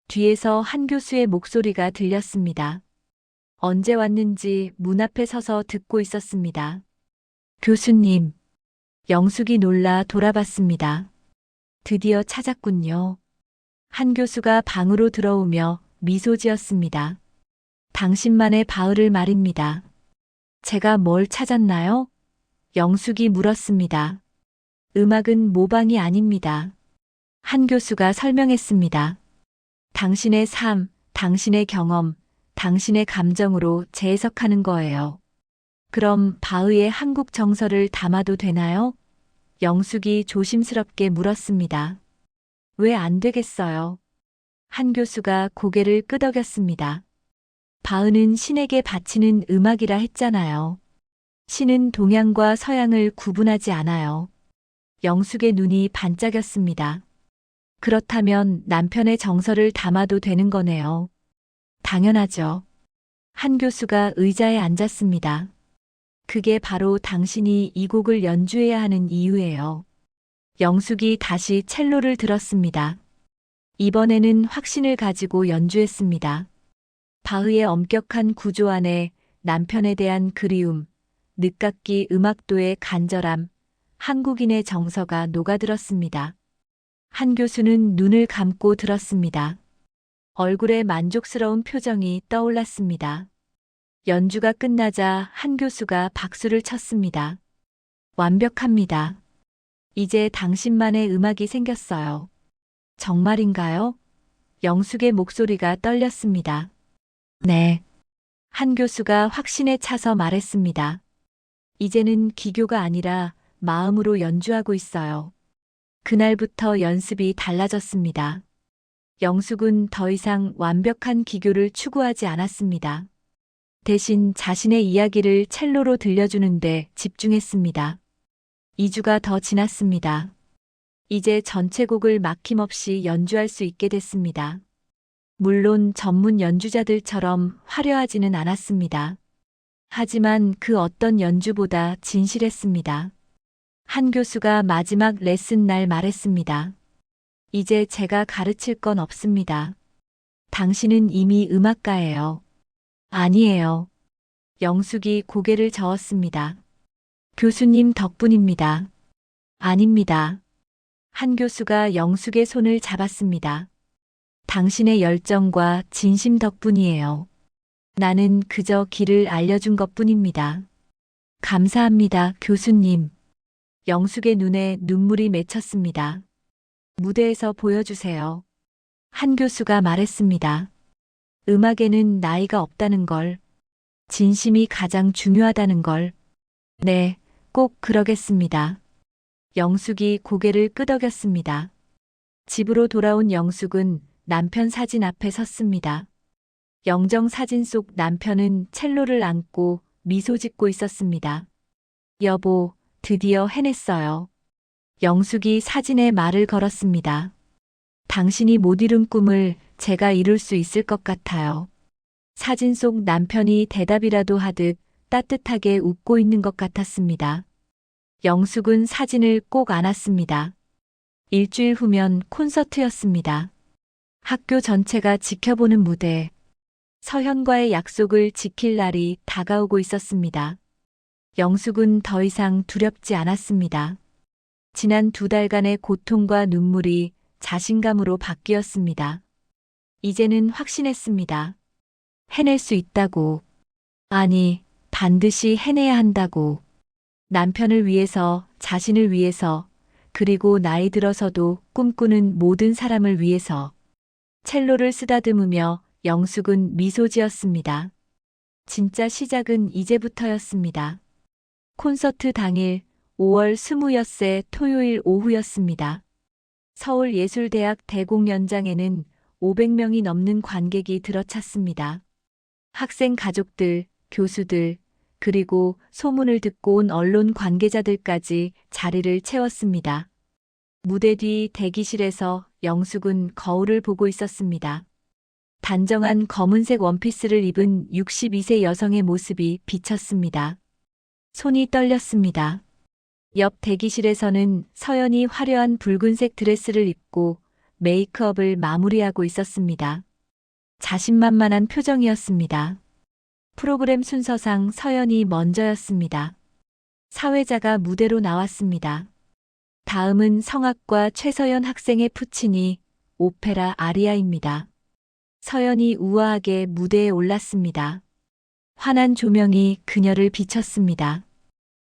뒤에서 한 교수의 목소리가 들렸습니다. 언제 왔는지 문 앞에 서서 듣고 있었습니다. 교수님. 영숙이 놀라 돌아봤습니다. 드디어 찾았군요. 한 교수가 방으로 들어오며 미소 지었습니다. 당신만의 바울을 말입니다. 제가 뭘 찾았나요? 영숙이 물었습니다. 음악은 모방이 아닙니다. 한 교수가 설명했습니다. 당신의 삶, 당신의 경험, 당신의 감정으로 재해석하는 거예요. 그럼 바흐의 한국 정서를 담아도 되나요? 영숙이 조심스럽게 물었습니다. 왜 안 되겠어요? 한 교수가 고개를 끄덕였습니다. 바흐는 신에게 바치는 음악이라 했잖아요. 신은 동양과 서양을 구분하지 않아요. 영숙의 눈이 반짝였습니다. 그렇다면 남편의 정서를 담아도 되는 거네요. 당연하죠. 한 교수가 의자에 앉았습니다. 그게 바로 당신이 이 곡을 연주해야 하는 이유예요. 영숙이 다시 첼로를 들었습니다. 이번에는 확신을 가지고 연주했습니다. 바흐의 엄격한 구조 안에 남편에 대한 그리움, 늦깎이 음악도의 간절함, 한국인의 정서가 녹아들었습니다. 한 교수는 눈을 감고 들었습니다. 얼굴에 만족스러운 표정이 떠올랐습니다. 연주가 끝나자 한 교수가 박수를 쳤습니다. 완벽합니다. 이제 당신만의 음악이 생겼어요. 정말인가요? 영숙의 목소리가 떨렸습니다. 네. 한 교수가 확신에 차서 말했습니다. 이제는 기교가 아니라 마음으로 연주하고 있어요. 그날부터 연습이 달라졌습니다. 영숙은 더 이상 완벽한 기교를 추구하지 않았습니다. 대신 자신의 이야기를 첼로로 들려주는데 집중했습니다. 2주가 더 지났습니다. 이제 전체 곡을 막힘없이 연주할 수 있게 됐습니다. 물론 전문 연주자들처럼 화려하지는 않았습니다. 하지만 그 어떤 연주보다 진실했습니다. 한 교수가 마지막 레슨 날 말했습니다. 이제 제가 가르칠 건 없습니다. 당신은 이미 음악가예요. 아니에요. 영숙이 고개를 저었습니다. 교수님 덕분입니다. 아닙니다. 한 교수가 영숙의 손을 잡았습니다. 당신의 열정과 진심 덕분이에요. 나는 그저 길을 알려준 것뿐입니다. 감사합니다, 교수님. 영숙의 눈에 눈물이 맺혔습니다. 무대에서 보여주세요. 한 교수가 말했습니다. 음악에는 나이가 없다는 걸, 진심이 가장 중요하다는 걸. 네, 꼭 그러겠습니다. 영숙이 고개를 끄덕였습니다. 집으로 돌아온 영숙은 남편 사진 앞에 섰습니다. 영정 사진 속 남편은 첼로를 안고 미소 짓고 있었습니다. 여보, 드디어 해냈어요. 영숙이 사진에 말을 걸었습니다. 당신이 못 이룬 꿈을 제가 이룰 수 있을 것 같아요. 사진 속 남편이 대답이라도 하듯 따뜻하게 웃고 있는 것 같았습니다. 영숙은 사진을 꼭 안았습니다. 일주일 후면 콘서트였습니다. 학교 전체가 지켜보는 무대. 서현과의 약속을 지킬 날이 다가오고 있었습니다. 영숙은 더 이상 두렵지 않았습니다. 지난 2달간의 고통과 눈물이 자신감으로 바뀌었습니다. 이제는 확신했습니다. 해낼 수 있다고. 아니, 반드시 해내야 한다고. 남편을 위해서, 자신을 위해서, 그리고 나이 들어서도 꿈꾸는 모든 사람을 위해서. 첼로를 쓰다듬으며 영숙은 미소 지었습니다. 진짜 시작은 이제부터였습니다. 콘서트 당일 5월 20엿새 토요일 오후였습니다. 서울예술대학 대공연장에는 500명이 넘는 관객이 들어찼습니다. 학생 가족들, 교수들, 그리고 소문을 듣고 온 언론 관계자들까지 자리를 채웠습니다. 무대 뒤 대기실에서 영숙은 거울을 보고 있었습니다. 단정한 검은색 원피스를 입은 62세 여성의 모습이 비쳤습니다. 손이 떨렸습니다. 옆 대기실에서는 서연이 화려한 붉은색 드레스를 입고 메이크업을 마무리하고 있었습니다. 자신만만한 표정이었습니다. 프로그램 순서상 서연이 먼저였습니다. 사회자가 무대로 나왔습니다. 다음은 성악과 최서연 학생의 푸치니 오페라 아리아입니다. 서연이 우아하게 무대에 올랐습니다. 환한 조명이 그녀를 비췄습니다.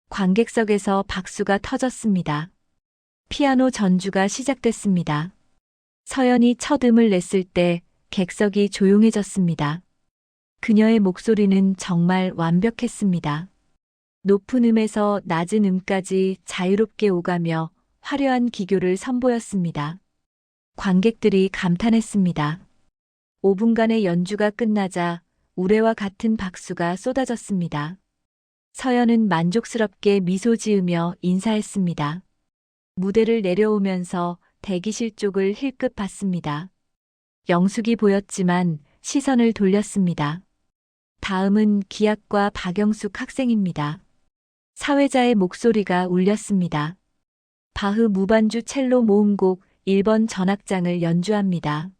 관객석에서 박수가 터졌습니다. 피아노 전주가 시작됐습니다. 서연이 첫 음을 냈을 때 객석이 조용해졌습니다. 그녀의 목소리는 정말 완벽했습니다. 높은 음에서 낮은 음까지 자유롭게 오가며 화려한 기교를 선보였습니다. 관객들이 감탄했습니다. 5분간의 연주가 끝나자 우레와 같은 박수가 쏟아졌습니다. 서연은 만족스럽게 미소 지으며 인사했습니다. 무대를 내려오면서 대기실 쪽을 힐끗 봤습니다. 영숙이 보였지만 시선을 돌렸습니다. 다음은 기악과 박영숙 학생입니다. 사회자의 목소리가 울렸습니다. 바흐 무반주 첼로 모음곡 1번 전악장을 연주합니다.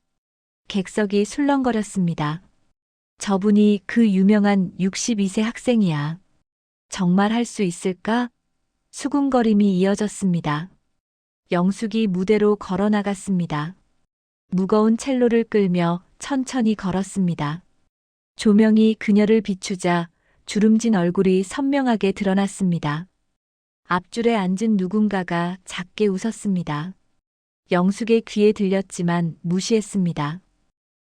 객석이 술렁거렸습니다. 저분이 그 유명한 62세 학생이야. 정말 할 수 있을까? 수군거림이 이어졌습니다. 영숙이 무대로 걸어 나갔습니다. 무거운 첼로를 끌며 천천히 걸었습니다. 조명이 그녀를 비추자 주름진 얼굴이 선명하게 드러났습니다. 앞줄에 앉은 누군가가 작게 웃었습니다. 영숙의 귀에 들렸지만 무시했습니다.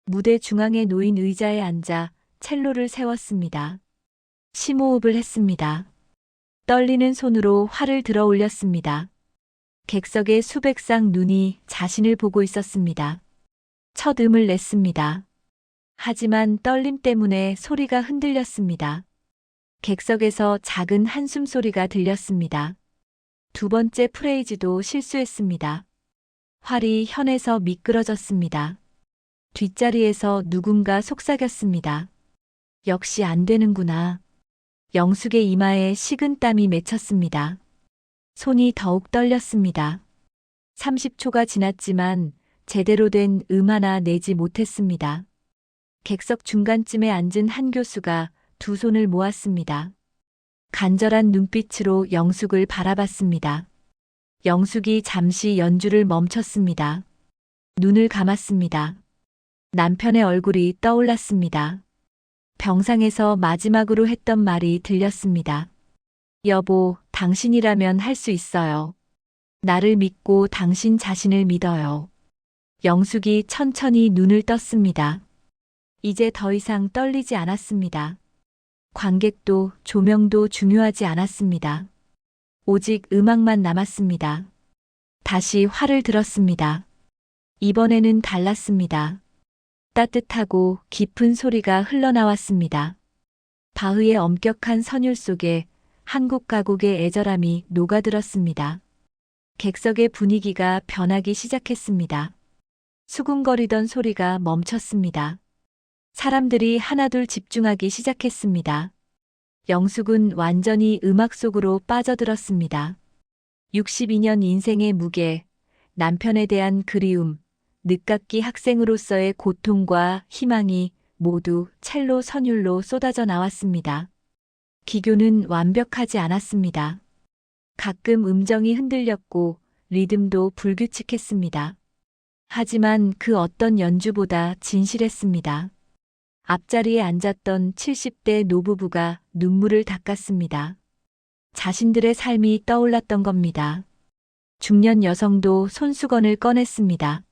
무대 중앙에 놓인 의자에 앉아 첼로를 세웠습니다. 심호흡을 했습니다. 떨리는 손으로 활을 들어 올렸습니다. 객석의 수백 쌍 눈이 자신을 보고 있었습니다. 첫 음을 냈습니다. 하지만 떨림 때문에 소리가 흔들렸습니다. 객석에서 작은 한숨 소리가 들렸습니다. 두 번째 프레이즈도 실수했습니다. 활이 현에서 미끄러졌습니다. 뒷자리에서 누군가 속삭였습니다. 역시 안 되는구나. 영숙의 이마에 식은 땀이 맺혔습니다. 손이 더욱 떨렸습니다. 30초가 지났지만 제대로 된 음 하나 내지 못했습니다. 객석 중간쯤에 앉은 한 교수가 두 손을 모았습니다. 간절한 눈빛으로 영숙을 바라봤습니다. 영숙이 잠시 연주를 멈췄습니다. 눈을 감았습니다. 남편의 얼굴이 떠올랐습니다. 병상에서 마지막으로 했던 말이 들렸습니다. 여보, 당신이라면 할 수 있어요. 나를 믿고 당신 자신을 믿어요. 영숙이 천천히 눈을 떴습니다. 이제 더 이상 떨리지 않았습니다. 관객도 조명도 중요하지 않았습니다. 오직 음악만 남았습니다. 다시 활을 들었습니다. 이번에는 달랐습니다. 따뜻하고 깊은 소리가 흘러나왔습니다. 바흐의 엄격한 선율 속에 한국 가곡의 애절함이 녹아들었습니다. 객석의 분위기가 변하기 시작했습니다. 수군거리던 소리가 멈췄습니다. 사람들이 하나둘 집중하기 시작했습니다. 영숙은 완전히 음악 속으로 빠져들었습니다. 62년 인생의 무게, 남편에 대한 그리움, 늦깎이 학생으로서의 고통과 희망이 모두 첼로 선율로 쏟아져 나왔습니다. 기교는 완벽하지 않았습니다. 가끔 음정이 흔들렸고 리듬도 불규칙했습니다. 하지만 그 어떤 연주보다 진실했습니다. 앞자리에 앉았던 70대 노부부가 눈물을 닦았습니다. 자신들의 삶이 떠올랐던 겁니다. 중년 여성도 손수건을 꺼냈습니다.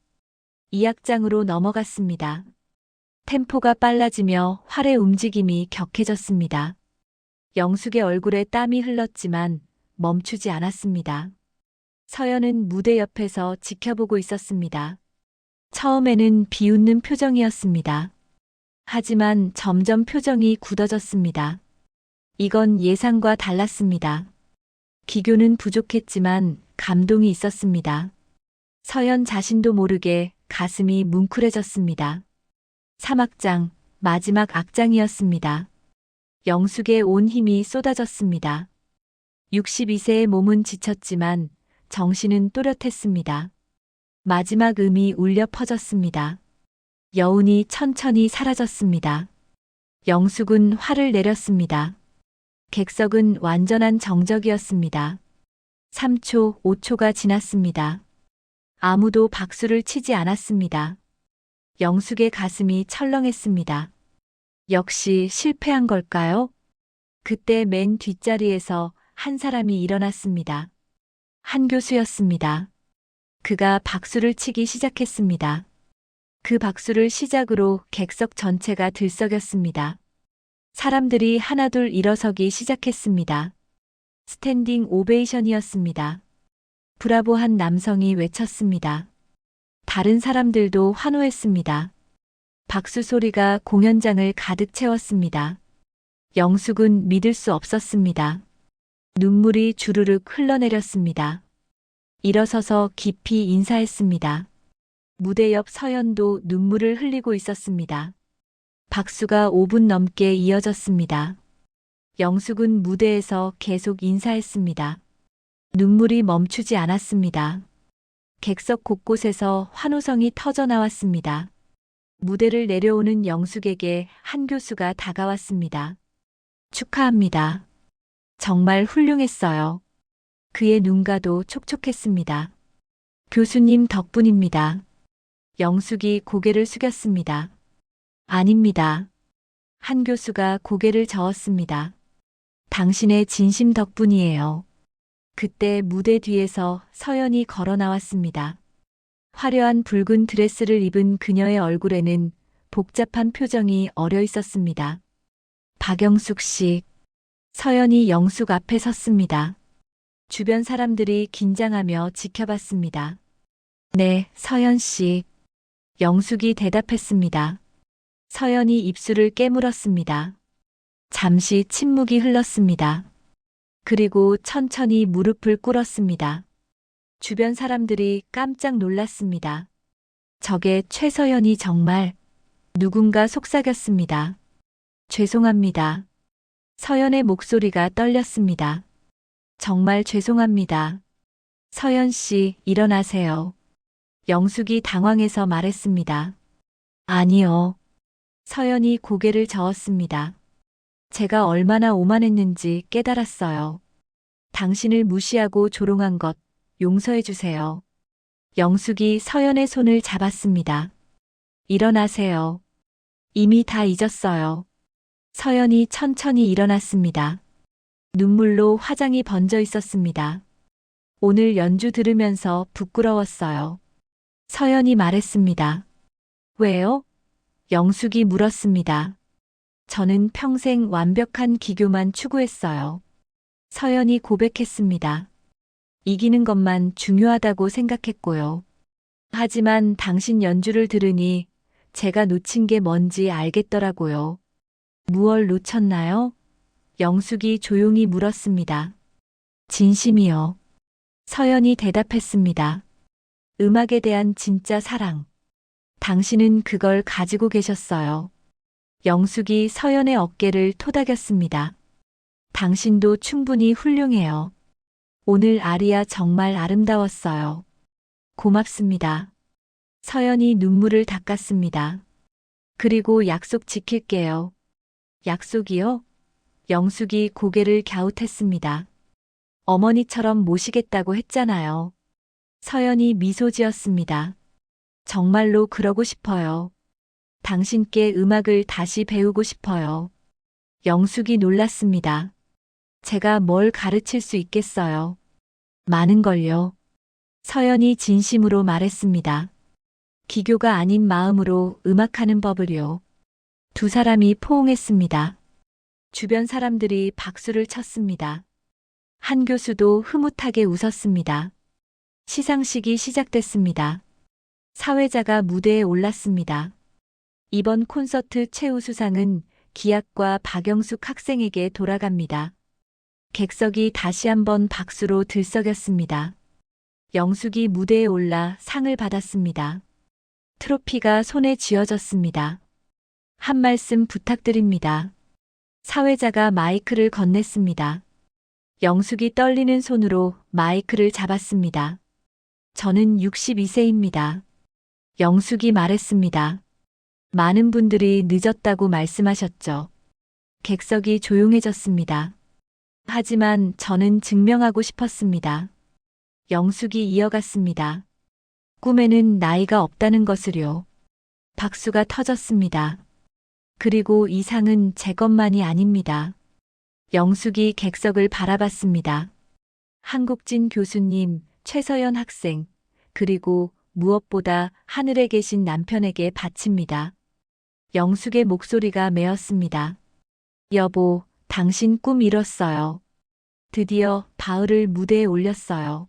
2악장으로 넘어갔습니다. 템포가 빨라지며 활의 움직임이 격해졌습니다. 영숙의 얼굴에 땀이 흘렀지만 멈추지 않았습니다. 서연은 무대 옆에서 지켜보고 있었습니다. 처음에는 비웃는 표정이었습니다. 하지만 점점 표정이 굳어졌습니다. 이건 예상과 달랐습니다. 기교는 부족했지만 감동이 있었습니다. 서연 자신도 모르게 가슴이 뭉클해졌습니다. 3악장, 마지막 악장이었습니다. 영숙의 온 힘이 쏟아졌습니다. 62세의 몸은 지쳤지만 정신은 또렷했습니다. 마지막 음이 울려 퍼졌습니다. 여운이 천천히 사라졌습니다. 영숙은 화를 내렸습니다. 객석은 완전한 정적이었습니다. 3초, 5초가 지났습니다. 아무도 박수를 치지 않았습니다. 영숙의 가슴이 철렁했습니다. 역시 실패한 걸까요? 그때 맨 뒷자리에서 한 사람이 일어났습니다. 한 교수였습니다. 그가 박수를 치기 시작했습니다. 그 박수를 시작으로 객석 전체가 들썩였습니다. 사람들이 하나둘 일어서기 시작했습니다. 스탠딩 오베이션이었습니다. 브라보한 남성이 외쳤습니다. 다른 사람들도 환호했습니다. 박수 소리가 공연장을 가득 채웠습니다. 영숙은 믿을 수 없었습니다. 눈물이 주르륵 흘러내렸습니다. 일어서서 깊이 인사했습니다. 무대 옆 서연도 눈물을 흘리고 있었습니다. 박수가 5분 넘게 이어졌습니다. 영숙은 무대에서 계속 인사했습니다. 눈물이 멈추지 않았습니다. 객석 곳곳에서 환호성이 터져 나왔습니다. 무대를 내려오는 영숙에게 한 교수가 다가왔습니다. 축하합니다. 정말 훌륭했어요. 그의 눈가도 촉촉했습니다. 교수님 덕분입니다. 영숙이 고개를 숙였습니다. 아닙니다. 한 교수가 고개를 저었습니다. 당신의 진심 덕분이에요. 그때 무대 뒤에서 서연이 걸어 나왔습니다. 화려한 붉은 드레스를 입은 그녀의 얼굴에는 복잡한 표정이 어려 있었습니다. 박영숙 씨. 서연이 영숙 앞에 섰습니다. 주변 사람들이 긴장하며 지켜봤습니다. 네, 서연 씨. 영숙이 대답했습니다. 서연이 입술을 깨물었습니다. 잠시 침묵이 흘렀습니다. 그리고 천천히 무릎을 꿇었습니다. 주변 사람들이 깜짝 놀랐습니다. 저게 최서연이 정말 누군가 속삭였습니다. 죄송합니다. 서연의 목소리가 떨렸습니다. 정말 죄송합니다. 서연 씨, 일어나세요. 영숙이 당황해서 말했습니다. 아니요. 서연이 고개를 저었습니다. 제가 얼마나 오만했는지 깨달았어요. 당신을 무시하고 조롱한 것 용서해 주세요. 영숙이 서연의 손을 잡았습니다. 일어나세요. 이미 다 잊었어요. 서연이 천천히 일어났습니다. 눈물로 화장이 번져 있었습니다. 오늘 연주 들으면서 부끄러웠어요. 서연이 말했습니다. 왜요? 영숙이 물었습니다. 저는 평생 완벽한 기교만 추구했어요. 서연이 고백했습니다. 이기는 것만 중요하다고 생각했고요. 하지만 당신 연주를 들으니 제가 놓친 게 뭔지 알겠더라고요. 무얼 놓쳤나요? 영숙이 조용히 물었습니다. 진심이요. 서연이 대답했습니다. 음악에 대한 진짜 사랑. 당신은 그걸 가지고 계셨어요. 영숙이 서연의 어깨를 토닥였습니다. 당신도 충분히 훌륭해요. 오늘 아리아 정말 아름다웠어요. 고맙습니다. 서연이 눈물을 닦았습니다. 그리고 약속 지킬게요. 약속이요? 영숙이 고개를 갸웃했습니다. 어머니처럼 모시겠다고 했잖아요. 서연이 미소 지었습니다. 정말로 그러고 싶어요. 당신께 음악을 다시 배우고 싶어요. 영숙이 놀랐습니다. 제가 뭘 가르칠 수 있겠어요? 많은 걸요. 서연이 진심으로 말했습니다. 기교가 아닌 마음으로 음악하는 법을요. 두 사람이 포옹했습니다. 주변 사람들이 박수를 쳤습니다. 한 교수도 흐뭇하게 웃었습니다. 시상식이 시작됐습니다. 사회자가 무대에 올랐습니다. 이번 콘서트 최우수상은 기악과 박영숙 학생에게 돌아갑니다. 객석이 다시 한번 박수로 들썩였습니다. 영숙이 무대에 올라 상을 받았습니다. 트로피가 손에 쥐어졌습니다. 한 말씀 부탁드립니다. 사회자가 마이크를 건넸습니다. 영숙이 떨리는 손으로 마이크를 잡았습니다. 저는 62세입니다. 영숙이 말했습니다. 많은 분들이 늦었다고 말씀하셨죠. 객석이 조용해졌습니다. 하지만 저는 증명하고 싶었습니다. 영숙이 이어갔습니다. 꿈에는 나이가 없다는 것을요. 박수가 터졌습니다. 그리고 이 상은 제 것만이 아닙니다. 영숙이 객석을 바라봤습니다. 한국진 교수님, 최서연 학생, 그리고 무엇보다 하늘에 계신 남편에게 바칩니다. 영숙의 목소리가 메었습니다. 여보, 당신 꿈 이뤘어요. 드디어 바울을 무대에 올렸어요.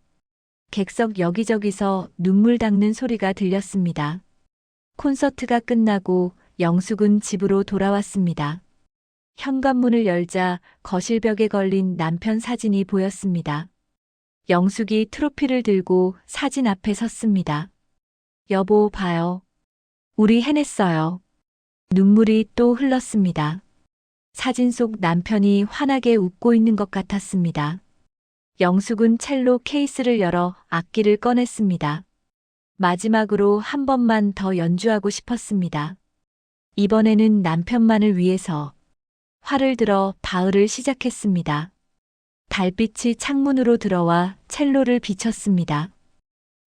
객석 여기저기서 눈물 닦는 소리가 들렸습니다. 콘서트가 끝나고 영숙은 집으로 돌아왔습니다. 현관문을 열자 거실벽에 걸린 남편 사진이 보였습니다. 영숙이 트로피를 들고 사진 앞에 섰습니다. 여보, 봐요. 우리 해냈어요. 눈물이 또 흘렀습니다. 사진 속 남편이 환하게 웃고 있는 것 같았습니다. 영숙은 첼로 케이스를 열어 악기를 꺼냈습니다. 마지막으로 한 번만 더 연주하고 싶었습니다. 이번에는 남편만을 위해서 활을 들어 바울을 시작했습니다. 달빛이 창문으로 들어와 첼로를 비췄습니다.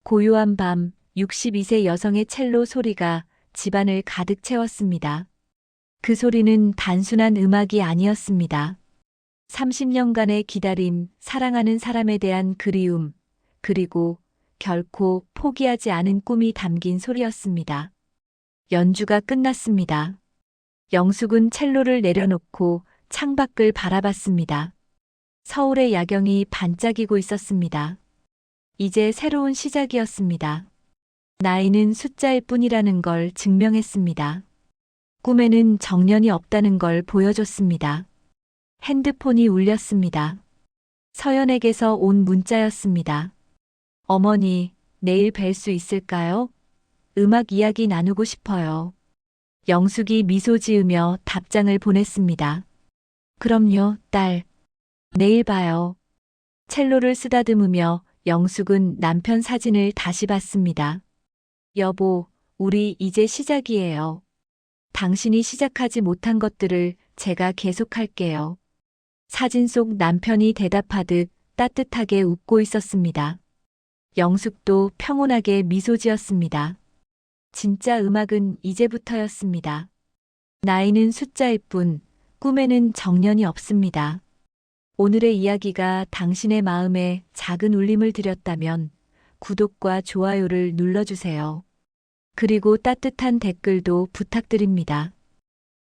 고요한 밤 62세 여성의 첼로 소리가 집안을 가득 채웠습니다. 그 소리는 단순한 음악이 아니었습니다. 30년간의 기다림, 사랑하는 사람에 대한 그리움, 그리고 결코 포기하지 않은 꿈이 담긴 소리였습니다. 연주가 끝났습니다. 영숙은 첼로를 내려놓고 창밖을 바라봤습니다. 서울의 야경이 반짝이고 있었습니다. 이제 새로운 시작이었습니다. 나이는 숫자일 뿐이라는 걸 증명했습니다. 꿈에는 정년이 없다는 걸 보여줬습니다. 핸드폰이 울렸습니다. 서연에게서 온 문자였습니다. 어머니, 내일 뵐 수 있을까요? 음악 이야기 나누고 싶어요. 영숙이 미소 지으며 답장을 보냈습니다. 그럼요, 딸. 내일 봐요. 첼로를 쓰다듬으며 영숙은 남편 사진을 다시 봤습니다. 여보, 우리 이제 시작이에요. 당신이 시작하지 못한 것들을 제가 계속할게요. 사진 속 남편이 대답하듯 따뜻하게 웃고 있었습니다. 영숙도 평온하게 미소 지었습니다. 진짜 음악은 이제부터였습니다. 나이는 숫자일 뿐, 꿈에는 정년이 없습니다. 오늘의 이야기가 당신의 마음에 작은 울림을 드렸다면 구독과 좋아요를 눌러주세요. 그리고 따뜻한 댓글도 부탁드립니다.